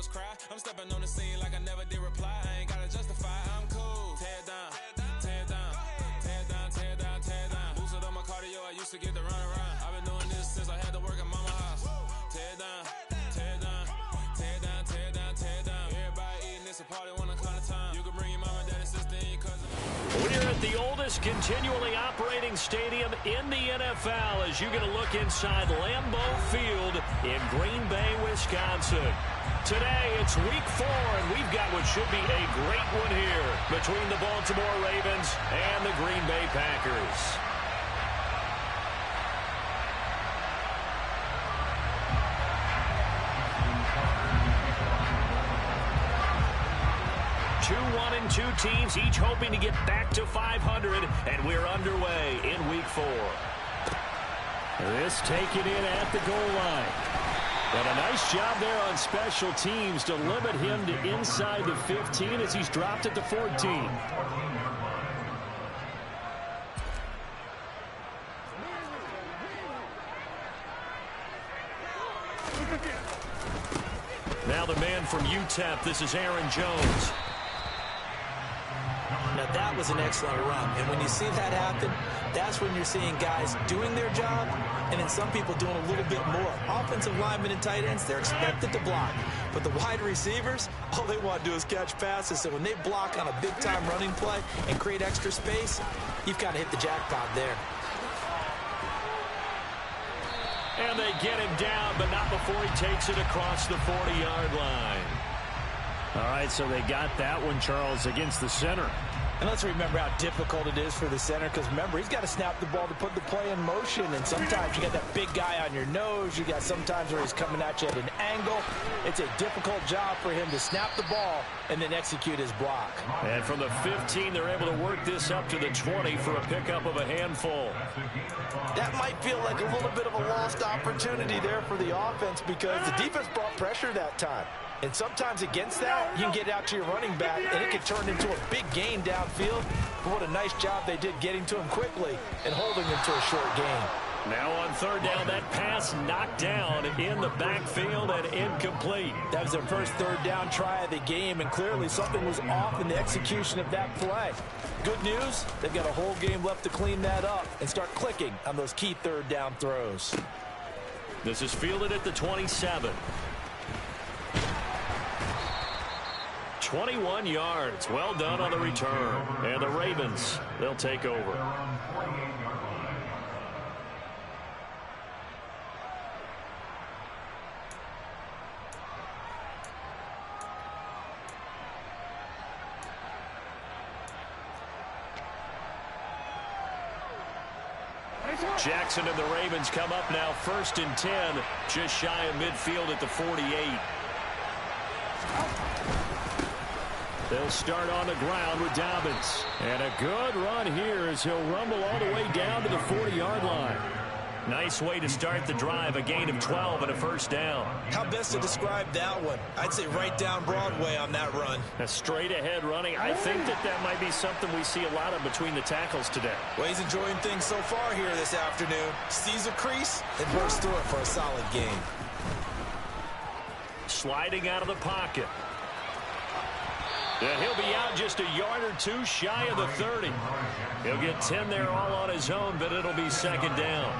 shadows cry. I'm stepping on the scene like I never did reply. I ain't gotta justify, I'm cool. Tear down, tear down, tear down, tear down, tear down. Boosted up my cardio, I used to get to run around. I've been doing this since I had to work at mama house. Tear down, tear down, tear down, tear down, tear down. Everybody eating, it's a party when I come to time. You can bring your mama, daddy, sister, and your cousin. We're at the oldest continually operating stadium in the NFL as you get a look inside Lambeau Field in Green Bay, Wisconsin. Today, it's week 4, and we've got what should be a great one here between the Baltimore Ravens and the Green Bay Packers. 2-1-2 teams, each hoping to get back to 500, and we're underway in week 4. This taken in at the goal line. But a nice job there on special teams to limit him to inside the 15 as he's dropped at the 14. Now the man from UTEP, this is Aaron Jones. Now that was an excellent run, and when you see that happen, that's when you're seeing guys doing their job, and then some people doing a little bit more. Offensive linemen and tight ends, they're expected to block, but the wide receivers, all they want to do is catch passes. So when they block on a big-time running play and create extra space, you've kind of hit the jackpot there. And they get him down, but not before he takes it across the 40-yard line. All right, so they got that one, Charles, against the center. And let's remember how difficult it is for the center, because remember, he's got to snap the ball to put the play in motion, and sometimes you got that big guy on your nose. You got sometimes where he's coming at you at an angle. It's a difficult job for him to snap the ball and then execute his block. And from the 15, they're able to work this up to the 20 for a pickup of a handful. That might feel like a little bit of a lost opportunity there for the offense, because the defense brought pressure that time. And sometimes against that, you can get out to your running back, and it can turn into a big gain downfield. But what a nice job they did getting to him quickly and holding him to a short gain. Now on third down, that pass knocked down in the backfield and incomplete. That was their first third down try of the game, and clearly something was off in the execution of that play. Good news, they've got a whole game left to clean that up and start clicking on those key third down throws. This is fielded at the 27. 21 yards. Well done on the return. And the Ravens, they'll take over. Jackson and the Ravens come up now 1st and 10, just shy of midfield at the 48. They'll start on the ground with Dobbins. And a good run here as he'll rumble all the way down to the 40-yard line. Nice way to start the drive, a gain of 12 and a first down. How best to describe that one? I'd say right down Broadway on that run. A straight-ahead running. I think that might be something we see a lot of between the tackles today. Well, he's enjoying things so far here this afternoon. Sees a crease and bursts through it for a solid gain. Sliding out of the pocket. And he'll be out just a yard or two shy of the 30. He'll get 10 there all on his own, but it'll be second down.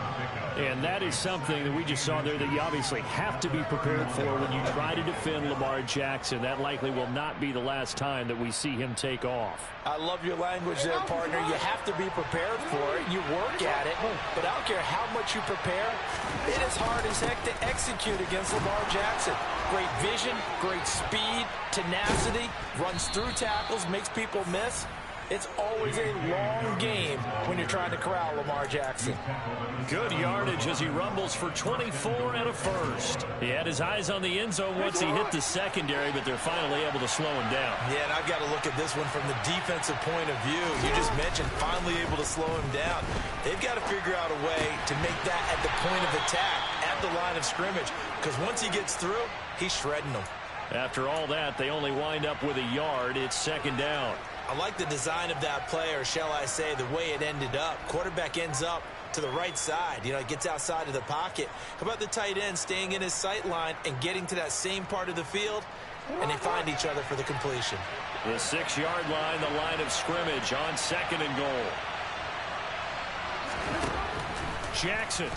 And that is something that we just saw there that you obviously have to be prepared for when you try to defend Lamar Jackson. That likely will not be the last time that we see him take off. I love your language there, partner. You have to be prepared for it. You work at it. But I don't care how much you prepare, it is hard as heck to execute against Lamar Jackson. Great vision, great speed, tenacity, runs through tackles, makes people miss. It's always a long game when you're trying to corral Lamar Jackson. Good yardage as he rumbles for 24 and a first. He had his eyes on the end zone once he hit the secondary, but they're finally able to slow him down. Yeah, and I've got to look at this one from the defensive point of view. You just mentioned finally able to slow him down. They've got to figure out a way to make that at the point of attack, at the line of scrimmage, because once he gets through, he's shredding them. After all that, they only wind up with a yard. It's second down. I like the design of that play, or shall I say the way it ended up. Quarterback ends up to the right side. You know, it gets outside of the pocket. How about the tight end staying in his sight line and getting to that same part of the field? and they find each other for the completion. The 6-yard line, the line of scrimmage on 2nd and goal. Jackson.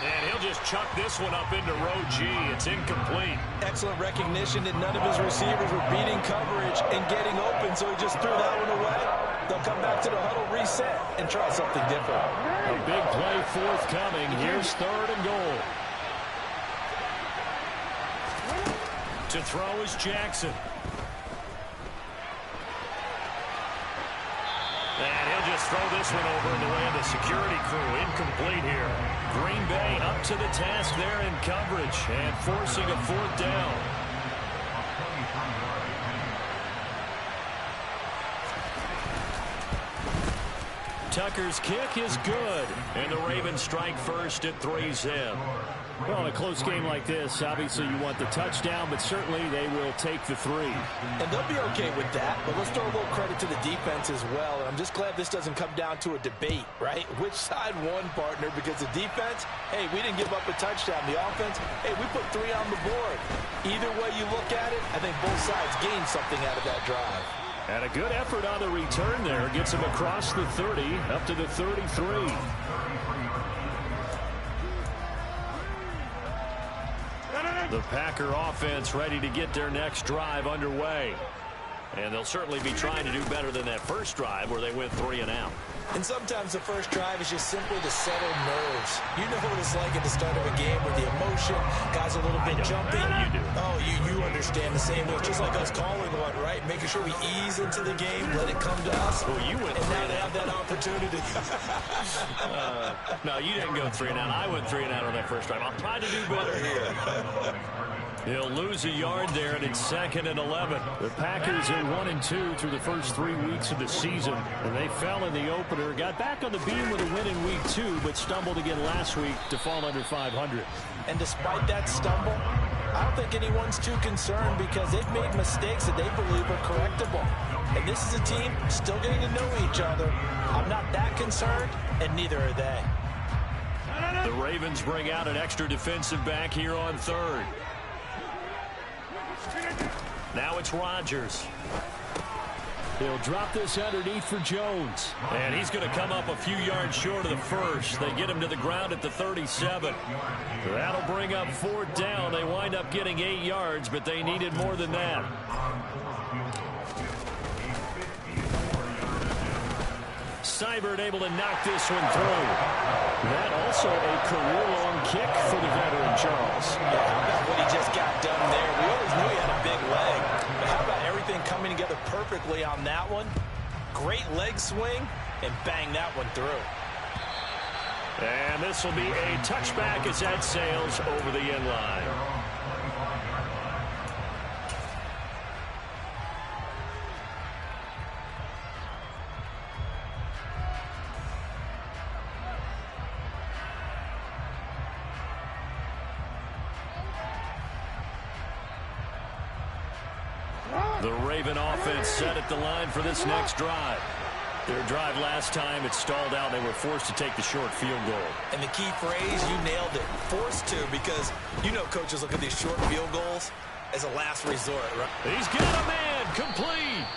And he'll just chuck this one up into row G. It's incomplete. Excellent recognition that none of his receivers were beating coverage and getting open, so he just threw that one away. They'll come back to the huddle, reset, and try something different. A big play forthcoming. Here's 3rd and goal. To throw is Jackson. And he'll just throw this one over in the way of the security crew. Incomplete here. Green Bay up to the task there in coverage and forcing a 4th down. Tucker's kick is good, and the Ravens strike first at 3-zip. Well, in a close game like this, obviously you want the touchdown, but certainly they will take the 3. And they'll be okay with that, but let's throw a little credit to the defense as well. And I'm just glad this doesn't come down to a debate, right? Which side won, partner? Because the defense, hey, we didn't give up a touchdown. The offense, hey, we put 3 on the board. Either way you look at it, I think both sides gained something out of that drive. And a good effort on the return there. Gets him across the 30, up to the 33. The Packer offense ready to get their next drive underway. And they'll certainly be trying to do better than that first drive where they went 3 and out. And sometimes the first drive is just simply to settle nerves. You know what it's like at the start of a game with the emotion, guys a little bit jumpy. You do. Oh, you understand the same way. Just like us calling one, right? Making sure we ease into the game, let it come to us. Well, you went and now they have that opportunity. No, you didn't go 3 and out. I went 3 and out on that first drive. I'll try to do better here. He'll lose a yard there, and it's 2nd and 11. The Packers are 1-2 through the first 3 weeks of the season, and they fell in the opener. Got back on the beam with a win in week 2, but stumbled again last week to fall under 500. And despite that stumble, I don't think anyone's too concerned because they've made mistakes that they believe are correctable. And this is a team still getting to know each other. I'm not that concerned, and neither are they. The Ravens bring out an extra defensive back here on 3rd. Now it's Rodgers. He'll drop this underneath for Jones. And he's going to come up a few yards short of the first. They get him to the ground at the 37. That'll bring up 4th down. They wind up getting 8 yards, but they needed more than that. Seibert able to knock this one through. That also a career-long kick for the veteran, Charles. Yeah, how about what he just got done there? We always knew he had a big leg. But how about everything coming together perfectly on that one? Great leg swing, and bang that one through. And this will be a touchback as that sails over the end line. The Raven offense set at the line for this next drive. Their drive last time, it stalled out. They were forced to take the short field goal. And the key phrase, you nailed it, forced to, because you know coaches look at these short field goals as a last resort, right? He's got a man, complete.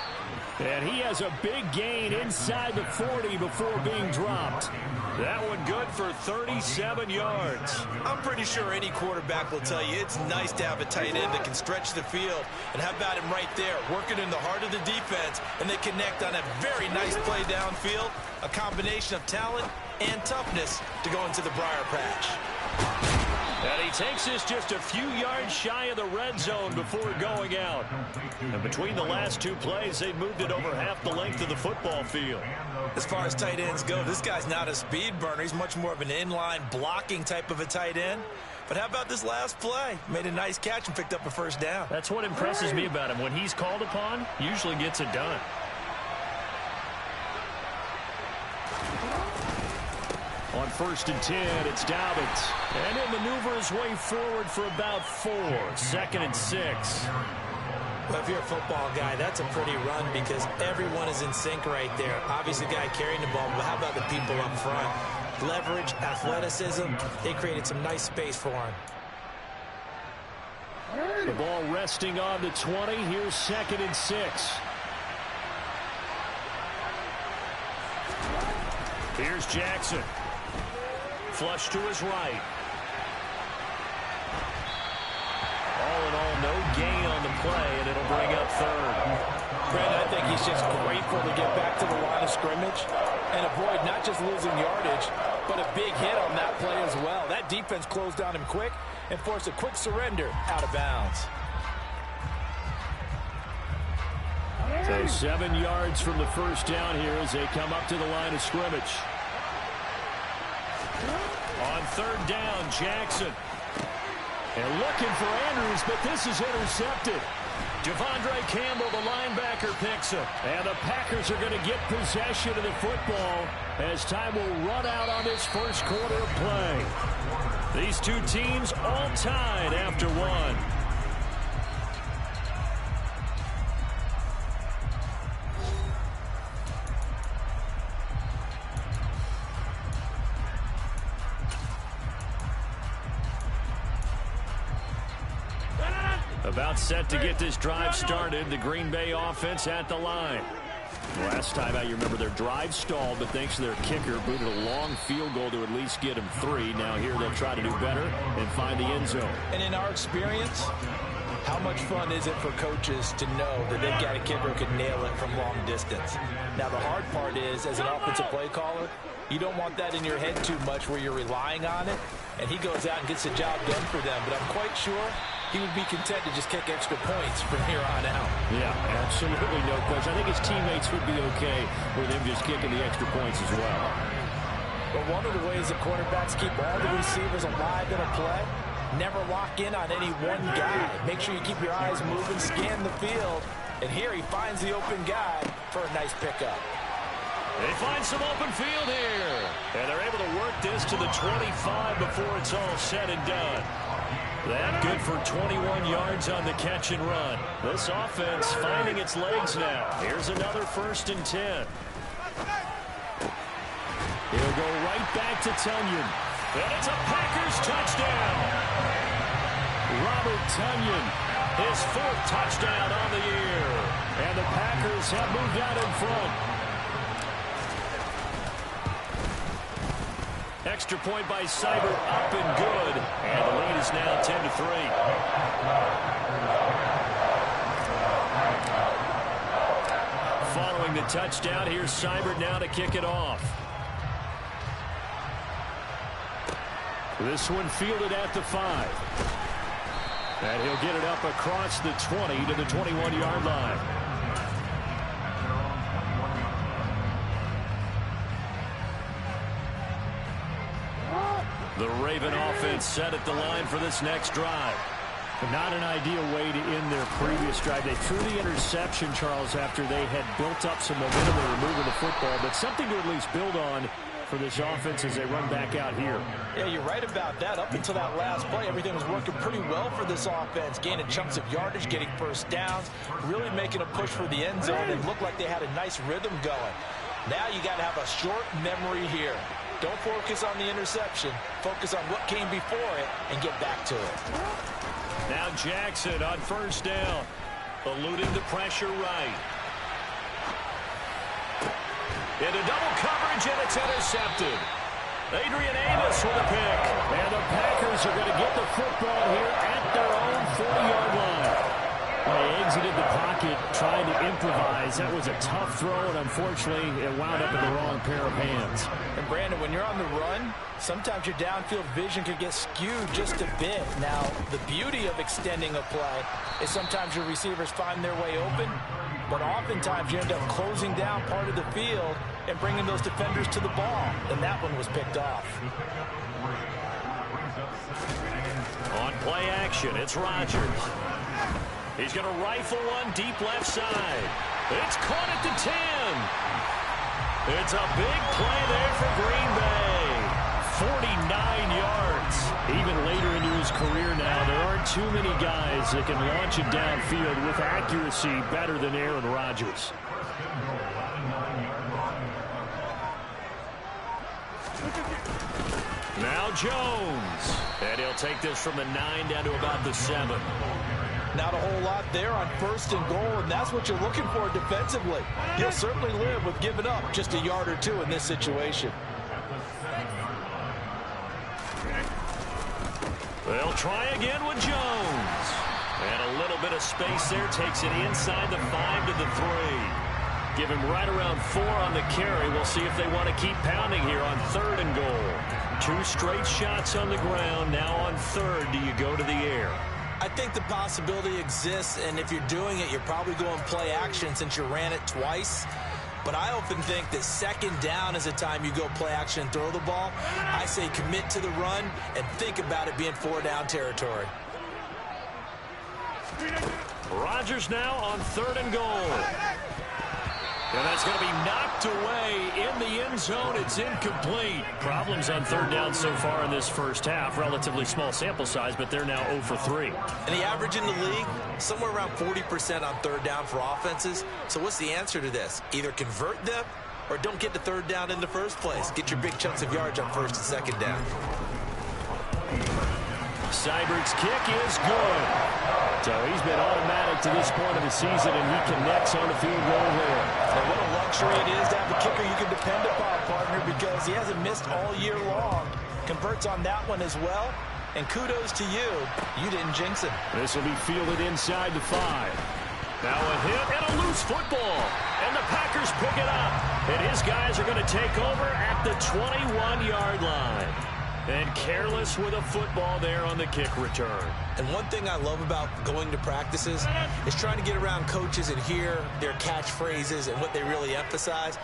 And he has a big gain inside the 40 before being dropped. That one good for 37 yards. I'm pretty sure any quarterback will tell you it's nice to have a tight end that can stretch the field. And how about him right there, working in the heart of the defense, and they connect on a very nice play downfield, a combination of talent and toughness to go into the briar patch. And he takes this just a few yards shy of the red zone before going out. And between the last 2 plays, they moved it over half the length of the football field. As far as tight ends go, this guy's not a speed burner. He's much more of an inline blocking type of a tight end. But how about this last play? Made a nice catch and picked up a first down. That's what impresses me about him. When he's called upon, usually gets it done. On 1st and 10, it's Dobbins. And he'll maneuver his way forward for about 4. 2nd and 6. Well, if you're a football guy, that's a pretty run because everyone is in sync right there. Obviously, the guy carrying the ball, but how about the people up front? leverage, athleticism. They created some nice space for him. The ball resting on the 20. Here's 2nd and 6. Here's Jackson. Flush to his right. All in all, no gain on the play, and it'll bring up 3rd. Brandon, I think he's just grateful to get back to the line of scrimmage and avoid not just losing yardage, but a big hit on that play as well. That defense closed on him quick and forced a quick surrender out of bounds. So 7 yards from the first down here as they come up to the line of scrimmage. On 3rd down, Jackson. And looking for Andrews, but this is intercepted. Devondre Campbell, the linebacker, picks him. And the Packers are going to get possession of the football as time will run out on this first quarter of play. These two teams all tied after 1. About set to get this drive started. The Green Bay offense at the line. Last time out, you remember their drive stalled, but thanks to their kicker, booted a long field goal to at least get them 3. Now here they'll try to do better and find the end zone. And in our experience, how much fun is it for coaches to know that they've got a kicker who can nail it from long distance? Now the hard part is, as an offensive play caller, you don't want that in your head too much where you're relying on it, and he goes out and gets the job done for them. But I'm quite sure he would be content to just kick extra points from here on out. Yeah, absolutely no question. I think his teammates would be okay with him just kicking the extra points as well. But one of the ways that quarterbacks keep all the receivers alive in a play, never lock in on any one guy. Make sure you keep your eyes moving, scan the field, and here he finds the open guy for a nice pickup. They find some open field here, and they're able to work this to the 25 before it's all said and done. That good for 21 yards on the catch and run. This offense finding its legs now. Here's another 1st and 10. He'll go right back to Tonyan. And it's a Packers touchdown. Robert Tonyan, his 4th touchdown on the year. And the Packers have moved out in front. Extra point by Seibert, up and good. And the lead is now 10-3. Following the touchdown, here's Seibert now to kick it off. This one fielded at the 5. And he'll get it up across the 20 to the 21-yard line. The Raven offense set at the line for this next drive. Not an ideal way to end their previous drive. They threw the interception, Charles, after they had built up some momentum in removing the football, but something to at least build on for this offense as they run back out here. Yeah, you're right about that. Up until that last play, everything was working pretty well for this offense, gaining chunks of yardage, getting first downs, really making a push for the end zone, and looked like they had a nice rhythm going. Now you got to have a short memory here. Don't focus on the interception. Focus on what came before it and get back to it. Now Jackson on 1st down, eluding the pressure right. Into double coverage, and it's intercepted. Adrian Amos with a pick. And the Packers are going to get the football here at their own 40-yard line. They exited the pocket, trying to improvise. That was a tough throw, and unfortunately, it wound up in the wrong pair of hands. And Brandon, when you're on the run, sometimes your downfield vision can get skewed just a bit. Now, the beauty of extending a play is sometimes your receivers find their way open, but oftentimes you end up closing down part of the field and bringing those defenders to the ball, and that one was picked off. On play action, it's Rodgers. He's going to rifle one deep left side. It's caught at the 10. It's a big play there for Green Bay. 49 yards. Even later into his career now, there aren't too many guys that can launch it downfield with accuracy better than Aaron Rodgers. Now Jones. And he'll take this from the 9 down to about the 7. Not a whole lot there on 1st and goal, and that's what you're looking for defensively. He'll certainly live with giving up just a yard or 2 in this situation. They'll try again with Jones. And a little bit of space there. Takes it inside the 5 to the 3. Give him right around 4 on the carry. We'll see if they want to keep pounding here on 3rd and goal. 2 straight shots on the ground. Now on 3rd, do you go to the air? I think the possibility exists, and if you're doing it, you're probably going play action since you ran it twice. But I often think that 2nd down is the time you go play action and throw the ball. I say commit to the run and think about it being 4-down territory. Rodgers now on 3rd and goal. And that's going to be knocked away in the end zone. It's incomplete. Problems on 3rd down so far in this first half. Relatively small sample size, but they're now 0 for 3. And the average in the league, somewhere around 40% on 3rd down for offenses. So what's the answer to this? Either convert them or don't get to 3rd down in the first place. Get your big chunks of yards on 1st and 2nd down. Seibert's kick is good. So he's been automatic to this point of the season, and he connects on the field goal there. And what a luxury it is to have a kicker you can depend upon, partner, because he hasn't missed all year long. Converts on that one as well. And kudos to you. You didn't jinx him. This will be fielded inside the 5. Now a hit and a loose football. And the Packers pick it up. And his guys are going to take over at the 21-yard line. And careless with a football there on the kick return. And one thing I love about going to practices is trying to get around coaches and hear their catchphrases and what they really emphasize.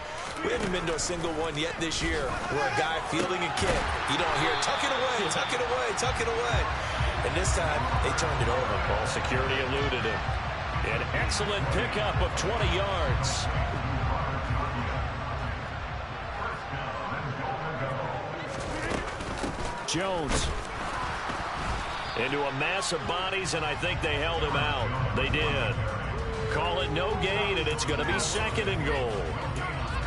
We haven't been to a single one yet this year where a guy fielding a kick, you don't hear, tuck it away, tuck it away, tuck it away. And this time, they turned it over. Ball security eluded him. An excellent pickup of 20 yards. Jones into a mass of bodies, and I think they held him out. They did. Call it no gain, and it's going to be 2nd and goal.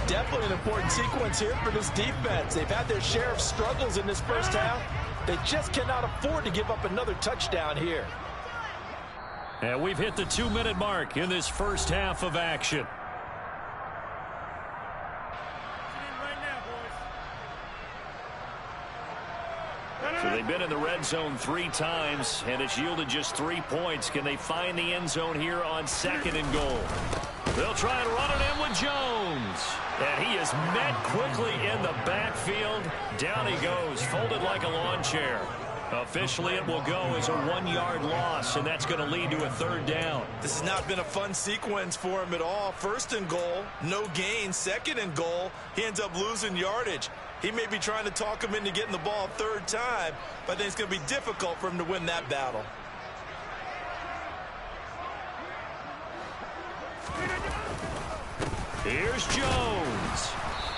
Definitely an important sequence here for this defense. They've had their share of struggles in this first half. They just cannot afford to give up another touchdown here. And we've hit the 2-minute mark in this first half of action. So they've been in the red zone 3 times, and it's yielded just 3 points. Can they find the end zone here on 2nd and goal? They'll try and run it in with Jones. And he is met quickly in the backfield. Down he goes, folded like a lawn chair. Officially, it will go as a 1-yard loss, and that's going to lead to a 3rd down. This has not been a fun sequence for him at all. 1st and goal, no gain. 2nd and goal, he ends up losing yardage. He may be trying to talk him into getting the ball 3rd time, but I think it's going to be difficult for him to win that battle. Here's Jones.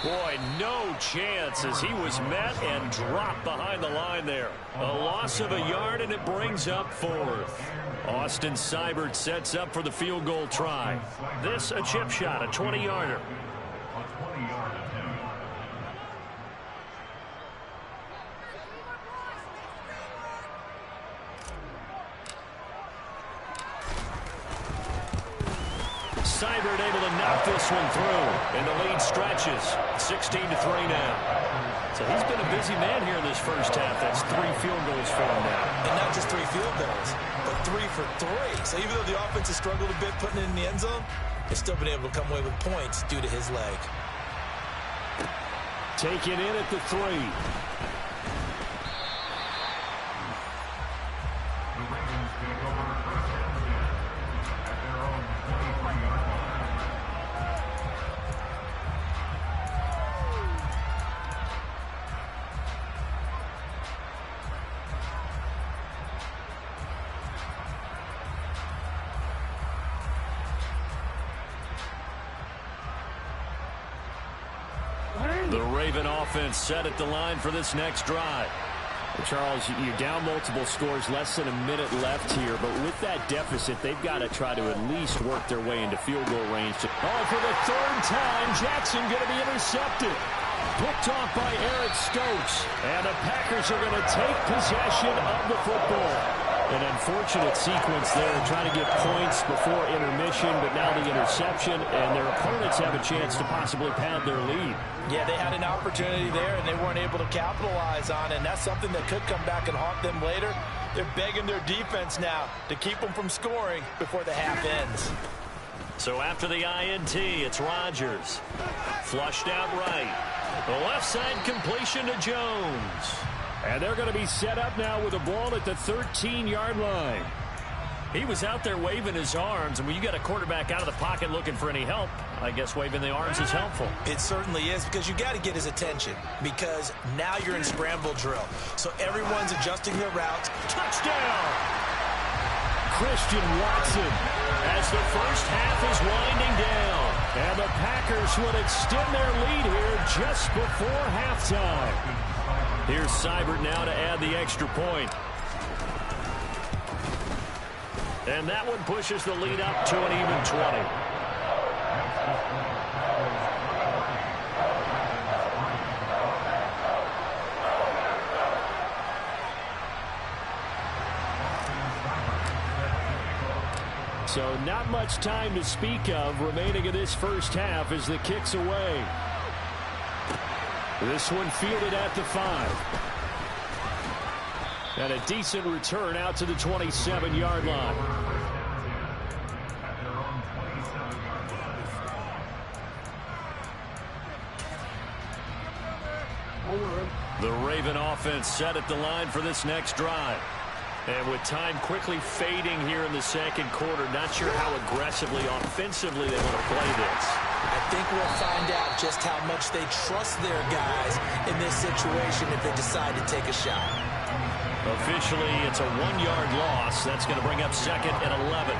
Boy, no chance as he was met and dropped behind the line there. A loss of a yard, and it brings up 4th. Austin Seibert sets up for the field goal try. This a chip shot, a 20-yarder. Seibert able to knock this one through, and the lead stretches 16-3 now. So he's been a busy man here in this first half. That's 3 field goals for him now. And not just 3 field goals, but 3 for 3. So even though the offense has struggled a bit putting it in the end zone, they've still been able to come away with points due to his leg. Taken in at the 3. The Raven offense set at the line for this next drive. Well, Charles, you're down multiple scores, less than a minute left here, but with that deficit, they've got to try to at least work their way into field goal range. Oh, for the 3rd time, Jackson going to be intercepted. picked off by Eric Stokes. And the Packers are going to take possession of the football. An unfortunate sequence there, trying to get points before intermission, but now the interception, and their opponents have a chance to possibly pad their lead. Yeah, they had an opportunity there, and they weren't able to capitalize on it, and that's something that could come back and haunt them later. They're begging their defense now to keep them from scoring before the half ends. So after the INT, it's Rodgers. Flushed out right. The left side completion to Jones. And they're going to be set up now with a ball at the 13-yard line. He was out there waving his arms, and when you got a quarterback out of the pocket looking for any help, I guess waving the arms is helpful. It certainly is, because you got to get his attention, because now you're in scramble drill. So everyone's adjusting their routes. Touchdown! Christian Watson, as the first half is winding down. And the Packers would extend their lead here just before halftime. Here's Seibert now to add the extra point. And that one pushes the lead up to an even 20. So not much time to speak of remaining in this first half as the kick's away. This one fielded at the 5. And a decent return out to the 27-yard line. The Raven offense set at the line for this next drive. And with time quickly fading here in the second quarter, not sure how aggressively, offensively they want to play this. I think we'll find out just how much they trust their guys in this situation if they decide to take a shot. Officially, it's a 1-yard loss. That's going to bring up 2nd and 11.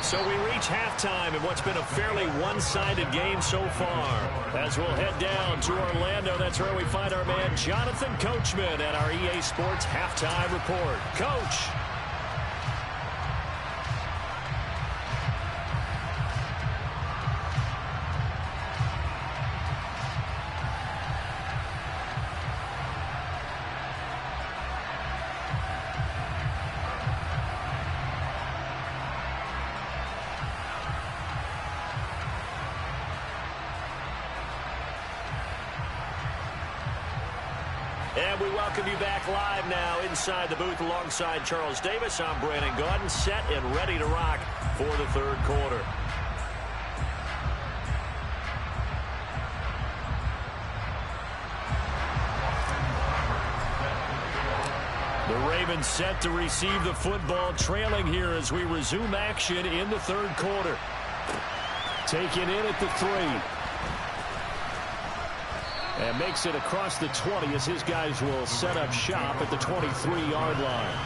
So we reach halftime in what's been a fairly one-sided game so far. As we'll head down to Orlando, that's where we find our man Jonathan Coachman at our EA Sports Halftime Report. Coach. And we welcome you back live now inside the booth alongside Charles Davis. I'm Brandon Gaudin, set and ready to rock for the third quarter. The Ravens set to receive the football, trailing here as we resume action in the third quarter. Taken in at the 3. And makes it across the 20 as his guys will set up shop at the 23-yard line.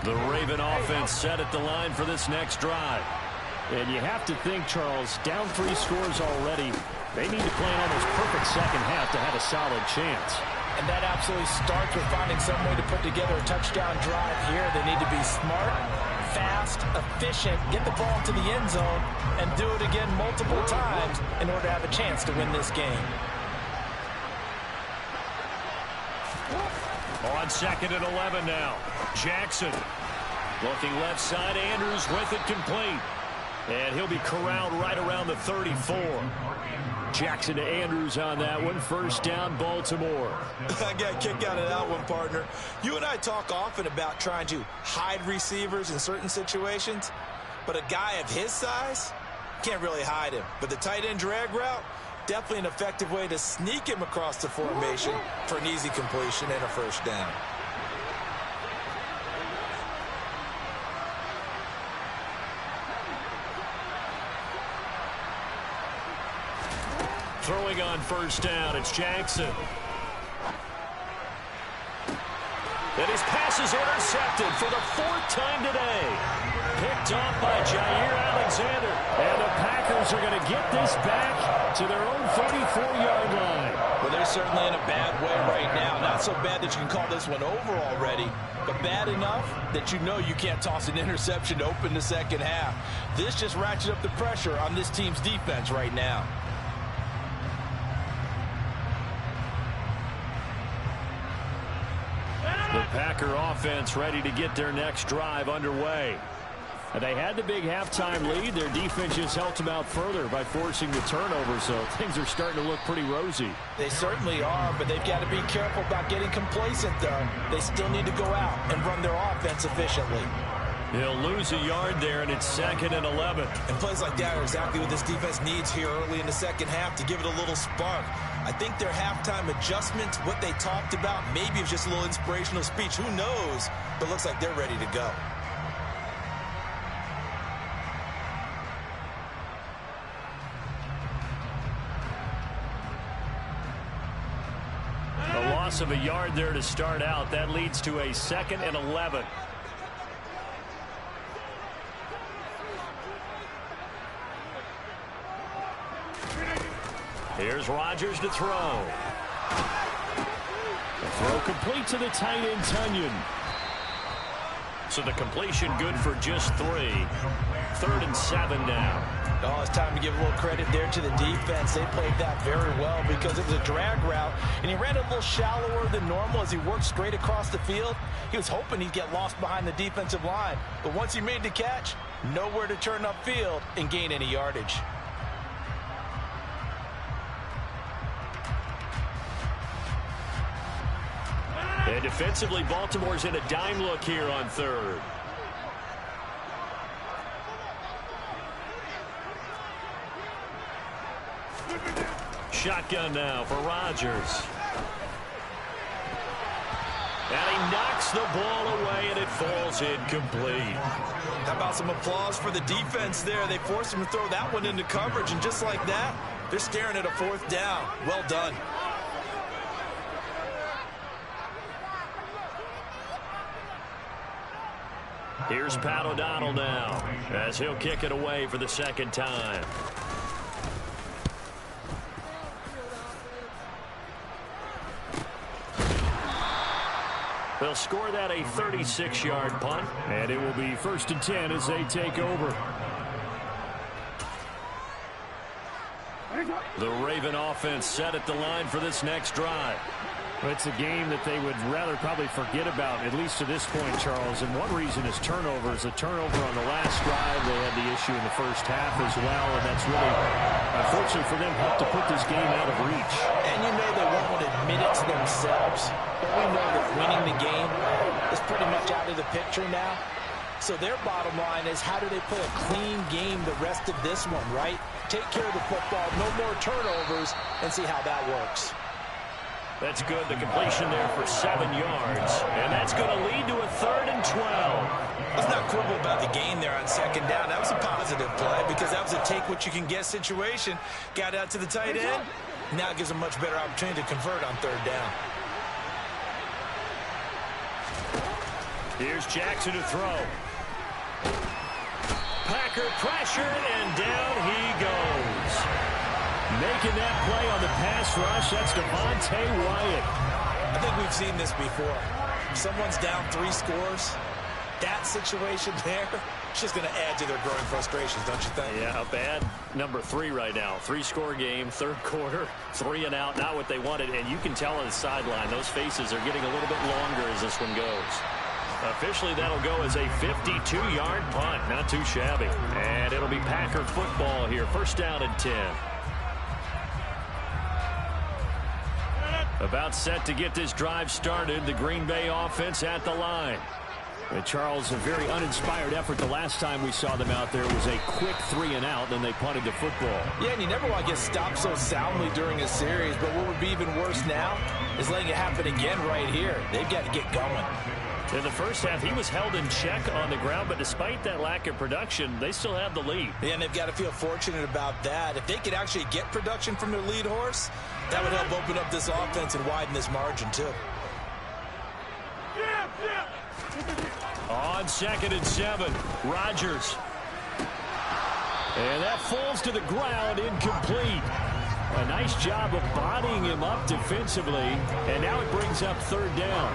The Raven offense set at the line for this next drive. And you have to think, Charles, down 3 scores already. They need to play an almost perfect second half to have a solid chance. And that absolutely starts with finding some way to put together a touchdown drive here. They need to be smart, fast, efficient, get the ball to the end zone, and do it again multiple times in order to have a chance to win this game. On 2nd and 11 now. Jackson looking left side. Andrews with it complete. And he'll be corralled right around the 34. Jackson to Andrews on that one. First down, Baltimore. I got a kick out of that one, partner. You and I talk often about trying to hide receivers in certain situations, but a guy of his size can't really hide him. But the tight end drag route, definitely an effective way to sneak him across the formation for an easy completion and a first down. Throwing on first down, it's Jackson. And his pass is intercepted for the 4th time today. Picked off by Jair Alexander. And the Packers are going to get this back to their own 34-yard line. Well, they're certainly in a bad way right now. Not so bad that you can call this one over already, but bad enough that you know you can't toss an interception to open the second half. This just ratchets up the pressure on this team's defense right now. The Packer offense ready to get their next drive underway. They had the big halftime lead. Their defense just helped them out further by forcing the turnover, so things are starting to look pretty rosy. They certainly are, but they've got to be careful about getting complacent, though. They still need to go out and run their offense efficiently. He'll lose a yard there, and it's 2nd and 11. And plays like that are exactly what this defense needs here early in the second half to give it a little spark. I think their halftime adjustments, what they talked about, maybe it was just a little inspirational speech. Who knows? But looks like they're ready to go. A loss of a yard there to start out. That leads to a 2nd and 11. Here's Rodgers to throw. The throw complete to the tight end, Tunyon. So the completion good for just 3. 3rd and 7 now. Oh, it's time to give a little credit there to the defense. They played that very well because it was a drag route, and he ran a little shallower than normal as he worked straight across the field. He was hoping he'd get lost behind the defensive line, but once he made the catch, nowhere to turn upfield and gain any yardage. And defensively, Baltimore's in a dime look here on 3rd. Shotgun now for Rodgers. And he knocks the ball away, and it falls incomplete. How about some applause for the defense there? They forced him to throw that one into coverage, and just like that, they're staring at a 4th down. Well done. Here's Pat O'Donnell now as he'll kick it away for the 2nd time. They'll score that a 36-yard punt, and it will be 1st and 10 as they take over. The Raven offense set at the line for this next drive. It's a game that they would rather probably forget about, at least to this point, Charles. And one reason is turnovers. A turnover on the last drive. They had the issue in the first half as well, and that's really, unfortunately for them, helped to put this game out of reach. And you know they won't admit it to themselves, but we know that winning the game is pretty much out of the picture now. So their bottom line is, how do they play a clean game the rest of this one, right? Take care of the football, no more turnovers, and see how that works. That's good. The completion there for 7 yards. And that's going to lead to a 3rd and 12. Let's not quibble about the gain there on 2nd down. That was a positive play because that was a take-what-you-can-get situation. Got out to the tight end. Now it gives them a much better opportunity to convert on 3rd down. Here's Jackson to throw. Packer pressure, and down he goes. Making that play on the pass rush, that's Devontae Wyatt. I think we've seen this before. If someone's down 3 scores, that situation there, it's just going to add to their growing frustrations, don't you think? Yeah, bad number 3 right now. 3-score game, 3rd quarter, 3 and out, not what they wanted. And you can tell on the sideline, those faces are getting a little bit longer as this one goes. Officially, that'll go as a 52-yard punt. Not too shabby. And it'll be Packer football here. 1st down and 10. About set to get this drive started. The Green Bay offense at the line. And Charles, a very uninspired effort. The last time we saw them out there was a quick 3 and out, then they punted the football. Yeah, and you never want to get stopped so soundly during a series, but what would be even worse now is letting it happen again right here. They've got to get going. In the first half, he was held in check on the ground, but despite that lack of production, they still have the lead. Yeah, and they've got to feel fortunate about that. If they could actually get production from their lead horse, that would help open up this offense and widen this margin, too. On 2nd and 7, Rodgers. And that falls to the ground, incomplete. A nice job of bodying him up defensively, and now it brings up third down.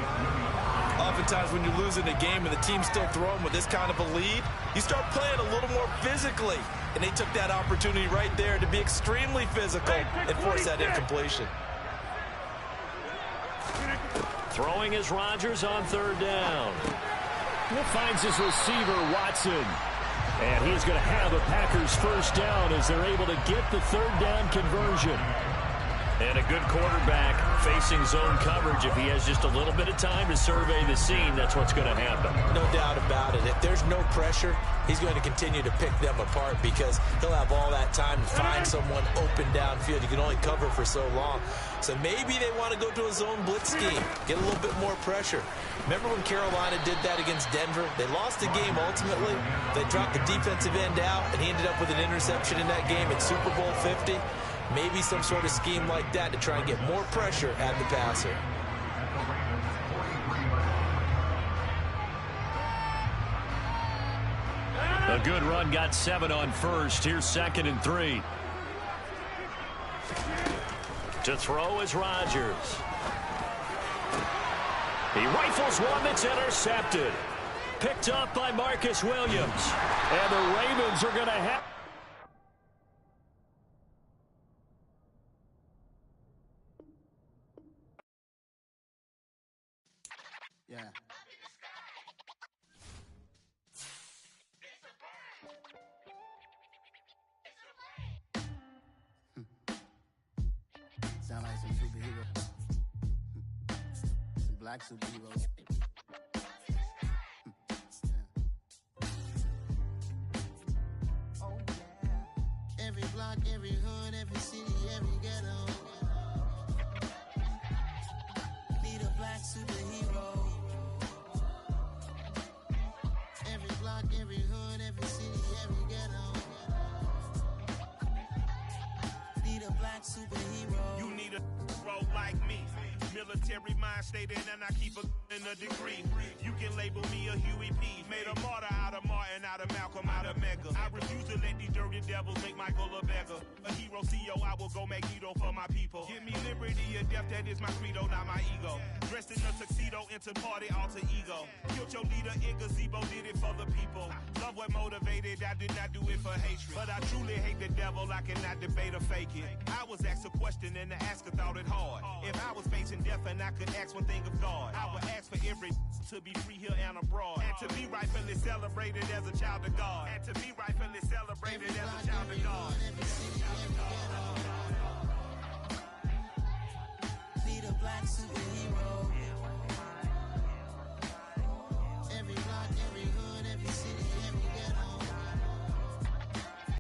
Oftentimes when you're losing a game and the team's still throwing with this kind of a lead, you start playing a little more physically. And they took that opportunity right there to be extremely physical and force that incompletion. Throwing is Rodgers on third down. He finds his receiver, Watson. And he's going to have a Packers first down as they're able to get the third down conversion. And a good quarterback facing zone coverage. If he has just a little bit of time to survey the scene, that's what's going to happen. No doubt about it. If there's no pressure, he's going to continue to pick them apart because he'll have all that time to find someone open downfield. You can only cover for so long. So maybe they want to go to a zone blitz scheme, get a little bit more pressure. Remember when Carolina did that against Denver? They lost the game ultimately. They dropped the defensive end out, and he ended up with an interception in that game at Super Bowl 50. Maybe some sort of scheme like that to try and get more pressure at the passer. A good run, got 7 on first. Here's 2nd and 3. To throw is Rodgers. He rifles one that's intercepted. Picked up by Marcus Williams. And the Ravens are going to have... Yeah. Sound like some superheroes. Some black superheroes. Oh, yeah. Every block, every hood, every city, every ghetto. Need a black superhero. Every block, every hood, every city, every ghetto. Need a black superhero. You need a role like me. Military mind stated, and I keep in a degree. You can label me a Huey P. Made a martyr out of Martin, out of Malcolm, out of Mega. I refuse to let these dirty devils make Michael a beggar. A hero CEO, I will go Magneto for my people. Give me liberty or death, that is my credo, not my ego. Dressed in a tuxedo, into party, alter ego. Killed your leader in gazebo, did it for the people. Love what motivated, I did not do it for hatred. But I truly hate the devil, I cannot debate or fake it. I was asked a question and the asker thought it hard. If I was facing death and I could ask one thing of God, I would ask for every to be free here and abroad, and to be rightfully celebrated as a child of God, and to be rightfully celebrated as a child of God. Need a black superhero.